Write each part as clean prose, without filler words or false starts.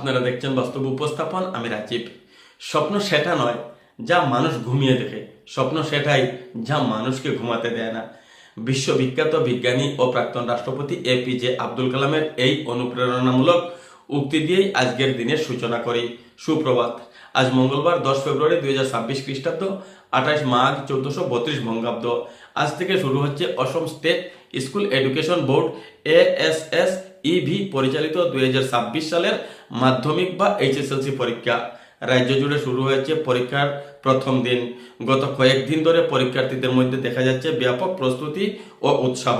আপনারা দেখছেন বাস্তব উপস্থাপন। আমি রাজীব। স্বপ্ন সেটা নয় যা মানুষ ঘুমিয়ে দেখে, স্বপ্ন সেটাই যা মানুষকে ঘুমাতে দেয় না। বিশ্ববিখ্যাত বিজ্ঞানী ও প্রাক্তন রাষ্ট্রপতি এপিজে আব্দুল কালামের এই অনুপ্রেরণামূলক উক্তি দিয়েই আজকের দিনের সূচনা করি। সুপ্রভাত। আজ মঙ্গলবার 10 ফেব্রুয়ারি 2026 খ্রিস্টাব্দ, 28 মাঘ 1432 বঙ্গাব্দ। আজ থেকে শুরু হচ্ছে Assam state school education board ASSEB পরিচালিত 2026 সালের মাধ্যমিক বা HSLC পরীক্ষা। রাজ্য জুড়ে শুরু হয়েছে পরীক্ষার প্রথম দিন। গত কয়েকদিন ধরে পরীক্ষার্থীদের মধ্যে দেখা যাচ্ছে ব্যাপক প্রস্তুতি ও উৎসাহ।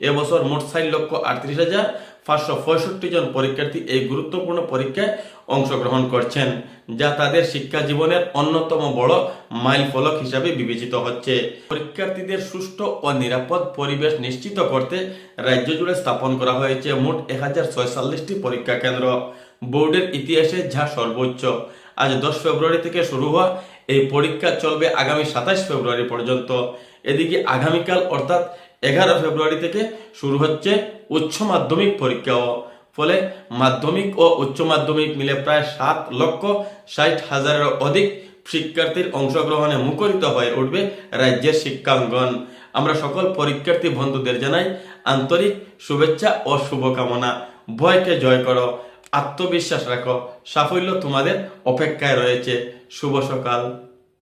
এবছর মোট 4,38,565 জন পরীক্ষার্থী এই গুরুত্বপূর্ণ পরীক্ষায় অংশগ্রহণ করছেন, যা তাদের শিক্ষা জীবনের অন্যতম বড় মাইল ফলক হিসাবে বিবেচিত হচ্ছে। পরীক্ষার্থীদের সুষ্ঠু ও নিরাপদ পরিবেশ নিশ্চিত করতে রাজ্য জুড়ে স্থাপন করা হয়েছে মোট 1046টি পরীক্ষা কেন্দ্র, বোর্ডের ইতিহাসে যা সর্বোচ্চ। আজ 10 ফেব্রুয়ারি থেকে শুরু হওয়া এই পরীক্ষা চলবে আগামী 27 ফেব্রুয়ারি পর্যন্ত। এদিকে আগামীকাল অর্থাৎ 11 ফেব্রুয়ারি থেকে শুরু হচ্ছে উচ্চ মাধ্যমিক পরীক্ষাও। ফলে মাধ্যমিক ও উচ্চ মাধ্যমিক মিলে প্রায় 7,60,000-এরও অধিক শিক্ষার্থীর অংশগ্রহণে মুখরিত হয়ে উঠবে রাজ্যের শিক্ষাঙ্গন। আমরা সকল পরীক্ষার্থী বন্ধুদের জানাই আন্তরিক শুভেচ্ছা ও শুভকামনা। ভয়কে জয় করো, আত্মবিশ্বাস রাখো, সাফল্য তোমাদের অপেক্ষায় রয়েছে। শুভ সকাল।